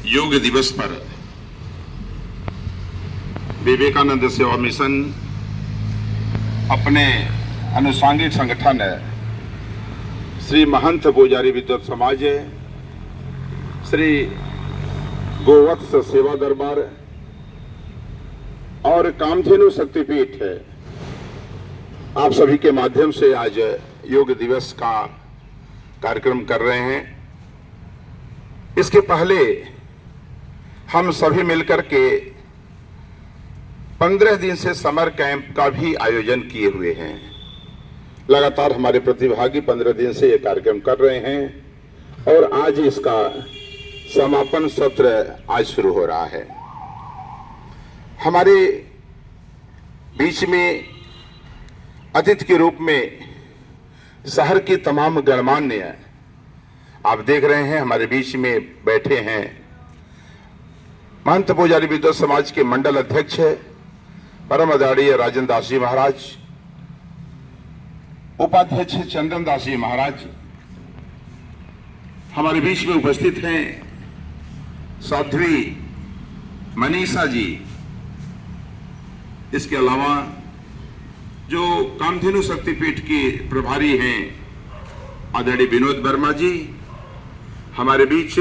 योग दिवस पर विवेकानंद सेवा मिशन अपने अनुसांगिक संगठन श्री महंत पुजारी विद्वत समाज, श्री गोवत्स सेवा दरबार और कामधेनु शक्तिपीठ आप सभी के माध्यम से आज योग दिवस का कार्यक्रम कर रहे हैं। इसके पहले हम सभी मिलकर के 15 दिन से समर कैंप का भी आयोजन किए हुए हैं। लगातार हमारे प्रतिभागी 15 दिन से ये कार्यक्रम कर रहे हैं और आज इसका समापन सत्र आज शुरू हो रहा है। हमारे बीच में अतिथि के रूप में शहर की तमाम गणमान्य आप देख रहे हैं हमारे बीच में बैठे हैं। महंत पुजारी विद्वत समाज के मंडल अध्यक्ष परम आदरणीय राजेंद्र दास जी महाराज, उपाध्यक्ष चंदन दास जी महाराज हमारे बीच में उपस्थित हैं। साध्वी मनीषा जी, इसके अलावा जो कामधेनु शक्तिपीठ के प्रभारी हैं आदरणीय विनोद वर्मा जी, हमारे बीच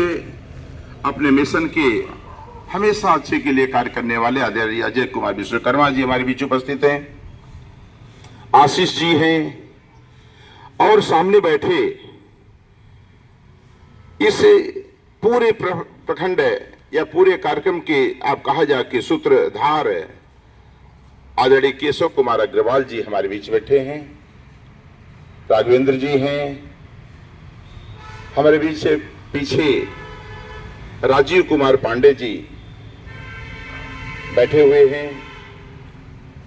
अपने मिशन के हमेशा अच्छे के लिए कार्य करने वाले आदरणीय अजय कुमार विश्वकर्मा जी हमारे बीच उपस्थित हैं। आशीष जी हैं और सामने बैठे इस पूरे प्रखंड या पूरे कार्यक्रम के आप कहा जा के सूत्रधार आदरणीय केशव कुमार अग्रवाल जी हमारे बीच बैठे हैं। राघवेंद्र जी हैं हमारे बीच। पीछे राजीव कुमार पांडे जी बैठे हुए हैं।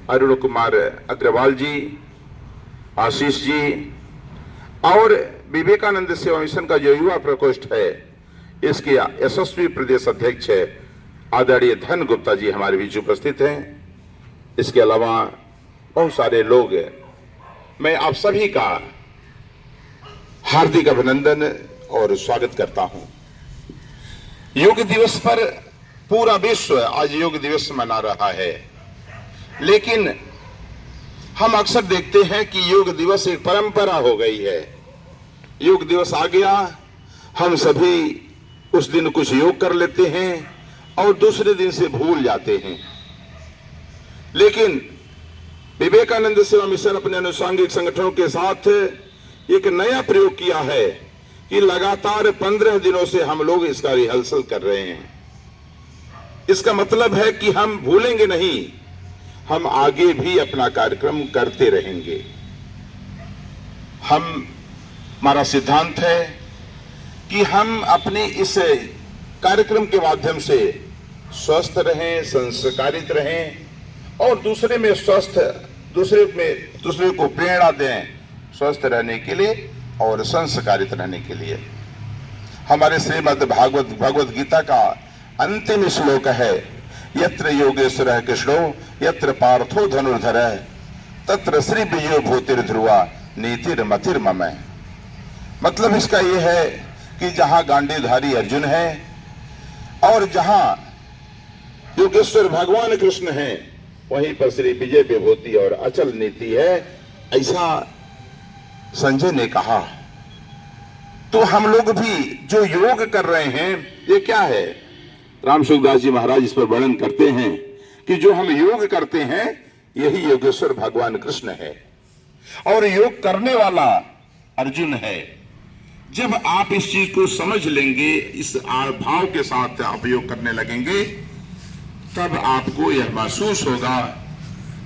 अरुण कुमार अग्रवाल जी, आशीष जी और विवेकानंद सेवा मिशन का जो युवा प्रकोष्ठ है इसके यशस्वी प्रदेश अध्यक्ष आदरणीय धन गुप्ता जी हमारे बीच उपस्थित हैं। इसके अलावा बहुत सारे लोग, मैं आप सभी का हार्दिक अभिनंदन और स्वागत करता हूं। योग दिवस पर पूरा विश्व आज योग दिवस मना रहा है, लेकिन हम अक्सर देखते हैं कि योग दिवस एक परंपरा हो गई है। योग दिवस आ गया, हम सभी उस दिन कुछ योग कर लेते हैं और दूसरे दिन से भूल जाते हैं। लेकिन विवेकानंद सेवा मिशन अपने अनुसांगिक संगठनों के साथ एक नया प्रयोग किया है कि लगातार 15 दिनों से हम लोग इसका रिहर्सल कर रहे हैं। इसका मतलब है कि हम भूलेंगे नहीं, हम आगे भी अपना कार्यक्रम करते रहेंगे। हमारा सिद्धांत है कि हम अपने इस कार्यक्रम के माध्यम से स्वस्थ रहें, संस्कारित रहें और दूसरे को प्रेरणा दें स्वस्थ रहने के लिए और संस्कारित रहने के लिए। हमारे श्रीमद् भगवत गीता का अंतिम श्लोक है, यत्र योगेश्वरः कृष्णो यत्र पार्थो धनुर्धरः तत्र श्री विजयो भूतिर्ध्रुवा नीतिर्मतिर्मम। मतलब इसका यह है कि जहां गांडीवधारी अर्जुन है और जहां योगेश्वर भगवान कृष्ण है वहीं पर श्री विजय विभूति और अचल नीति है, ऐसा संजय ने कहा। तो हम लोग भी जो योग कर रहे हैं ये क्या है? राम सुखदास जी महाराज इस पर वर्णन करते हैं कि जो हम योग करते हैं यही योगेश्वर भगवान कृष्ण है और योग करने वाला अर्जुन है। जब आप इस चीज को समझ लेंगे, इस भाव के साथ आप योग करने लगेंगे, तब आपको यह महसूस होगा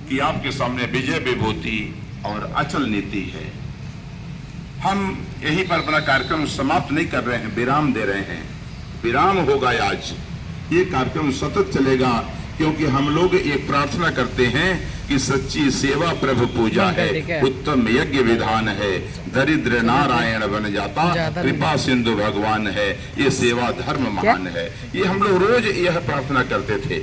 कि आपके सामने विजय विभूति और अचल नीति है। हम यहीं पर अपना कार्यक्रम समाप्त नहीं कर रहे हैं, विराम दे रहे हैं। विराम होगा आज, ये कार्यक्रम सतत चलेगा क्योंकि हम लोग एक प्रार्थना करते हैं कि सच्ची सेवा प्रभु पूजा है, उत्तम यज्ञ विधान है, दरिद्र नारायण बन जाता, कृपा सिंधु भगवान है, ये सेवा धर्म महान है। ये हम लोग रोज यह प्रार्थना करते थे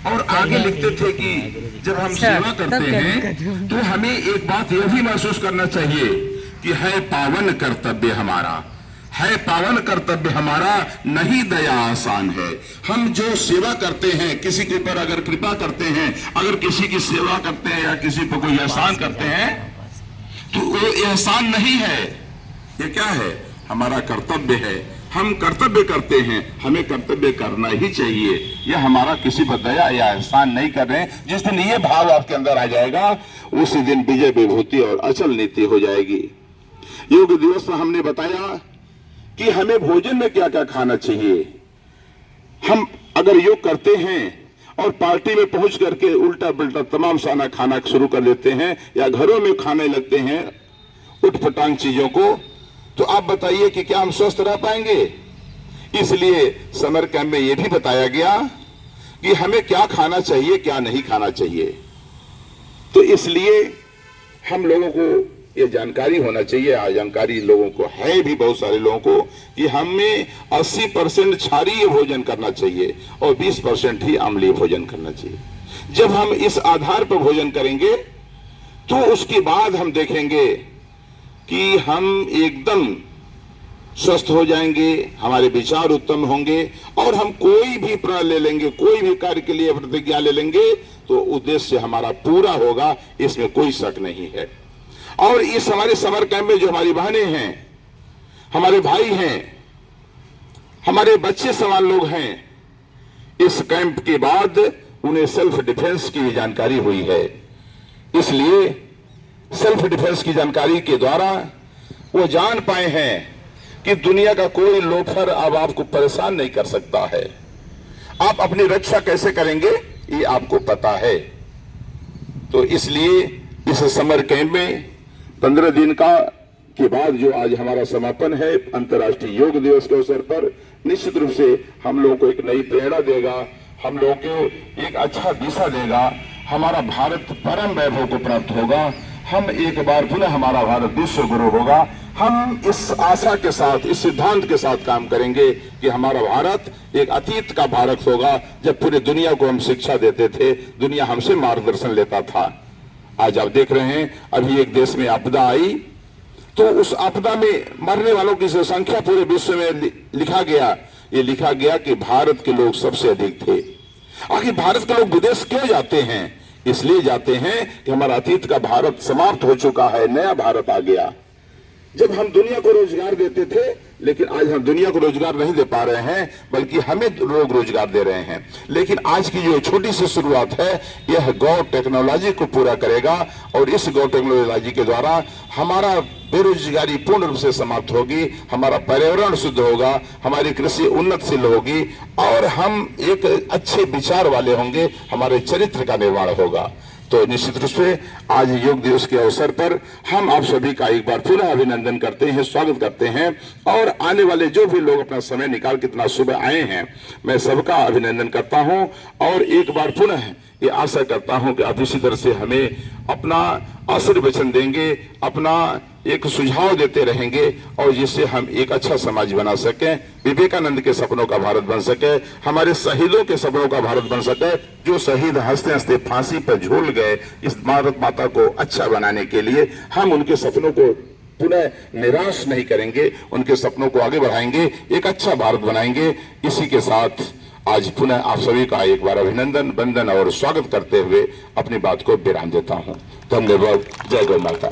और आगे लिखते थे कि जब हम सेवा करते हैं तो हमें एक बात यह भी महसूस करना चाहिए कि है पावन कर्तव्य हमारा, है पावन कर्तव्य हमारा, नहीं दया आसान है। हम जो सेवा करते हैं, किसी के ऊपर अगर कृपा करते हैं, अगर किसी की सेवा करते हैं या किसी पर कोई एहसान करते हैं, तो वो एहसान नहीं है, ये क्या है? हमारा कर्तव्य है। हम कर्तव्य करते हैं, हमें कर्तव्य करना ही चाहिए। यह हमारा किसी पर दया या एहसान नहीं कर रहे हैं। जिस दिन ये भाव आपके अंदर आ जाएगा, उसी दिन विजय विभूति और अचल नीति हो जाएगी। योग दिवस में हमने बताया कि हमें भोजन में क्या क्या खाना चाहिए। हम अगर योग करते हैं और पार्टी में पहुंच करके उल्टा पुल्टा तमाम साना खाना शुरू कर देते हैं या घरों में खाने लगते हैं उठपटांग चीजों को, तो आप बताइए कि क्या हम स्वस्थ रह पाएंगे? इसलिए समर कैंप में यह भी बताया गया कि हमें क्या खाना चाहिए, क्या नहीं खाना चाहिए। तो इसलिए हम लोगों को ये जानकारी होना चाहिए। जानकारी लोगों को है भी, बहुत सारे लोगों को, कि हमें 80% क्षारीय भोजन करना चाहिए और 20% ही अम्लीय भोजन करना चाहिए। जब हम इस आधार पर भोजन करेंगे तो उसके बाद हम देखेंगे कि हम एकदम स्वस्थ हो जाएंगे, हमारे विचार उत्तम होंगे और हम कोई भी प्रण ले लेंगे, कोई भी कार्य के लिए प्रतिज्ञा ले लेंगे तो उद्देश्य हमारा पूरा होगा, इसमें कोई शक नहीं है। और इस हमारे समर कैंप में जो हमारी बहनें हैं, हमारे भाई हैं, हमारे बच्चे समान लोग हैं, इस कैंप के बाद उन्हें सेल्फ डिफेंस की जानकारी हुई है। इसलिए सेल्फ डिफेंस की जानकारी के द्वारा वो जान पाए हैं कि दुनिया का कोई लोफर अब आपको परेशान नहीं कर सकता है। आप अपनी रक्षा कैसे करेंगे ये आपको पता है। तो इसलिए इस समर कैंप में 15 दिन के बाद जो आज हमारा समापन है अंतर्राष्ट्रीय योग दिवस के अवसर पर, निश्चित रूप से हम लोगों को एक नई प्रेरणा देगा, हम लोगों को एक अच्छा दिशा देगा। हमारा भारत परम वैभव को प्राप्त होगा। हम एक बार पुनः हमारा भारत विश्व गुरु होगा। हम इस आशा के साथ, इस सिद्धांत के साथ काम करेंगे कि हमारा भारत एक अतीत का भारत होगा, जब पूरी दुनिया को हम शिक्षा देते थे, दुनिया हमसे मार्गदर्शन लेता था। आज आप देख रहे हैं, अभी एक देश में आपदा आई तो उस आपदा में मरने वालों की संख्या पूरे विश्व में लिखा गया। ये लिखा गया कि भारत के लोग सबसे अधिक थे। आखिर भारत के लोग विदेश क्यों जाते हैं? इसलिए जाते हैं कि हमारा अतीत का भारत समाप्त हो चुका है, नया भारत आ गया। जब हम दुनिया को रोजगार देते थे, लेकिन आज हम दुनिया को रोजगार नहीं दे पा रहे हैं, बल्कि हमें लोग रोजगार दे रहे हैं। लेकिन आज की जो छोटी सी शुरुआत है, यह गौ टेक्नोलॉजी को पूरा करेगा और इस गौ टेक्नोलॉजी के द्वारा हमारा बेरोजगारी पूर्ण रूप से समाप्त होगी, हमारा पर्यावरण शुद्ध होगा, हमारी कृषि उन्नतशील होगी और हम एक अच्छे विचार वाले होंगे, हमारे चरित्र का निर्माण होगा। तो निश्चित रूप से आज योग दिवस के अवसर पर हम आप सभी का एक बार पुनः अभिनंदन करते हैं, स्वागत करते हैं। और आने वाले जो भी लोग अपना समय निकाल के इतना सुबह आए हैं, मैं सबका अभिनंदन करता हूं और एक बार पुनः ये आशा करता हूं कि आप इसी तरह से हमें अपना आशीर्वचन देंगे, अपना एक सुझाव देते रहेंगे और जिससे हम एक अच्छा समाज बना सकें, विवेकानंद के सपनों का भारत बन सके, हमारे शहीदों के सपनों का भारत बन सके, जो शहीद हंसते हंसते फांसी पर झूल गए इस भारत माता को अच्छा बनाने के लिए। हम उनके सपनों को पुनः निराश नहीं करेंगे, उनके सपनों को आगे बढ़ाएंगे, एक अच्छा भारत बनाएंगे। इसी के साथ आज पुनः आप सभी का एक बार अभिनंदन, वंदन और स्वागत करते हुए अपनी बात को विराम देता हूं। धन्यवाद। जय गौ माता।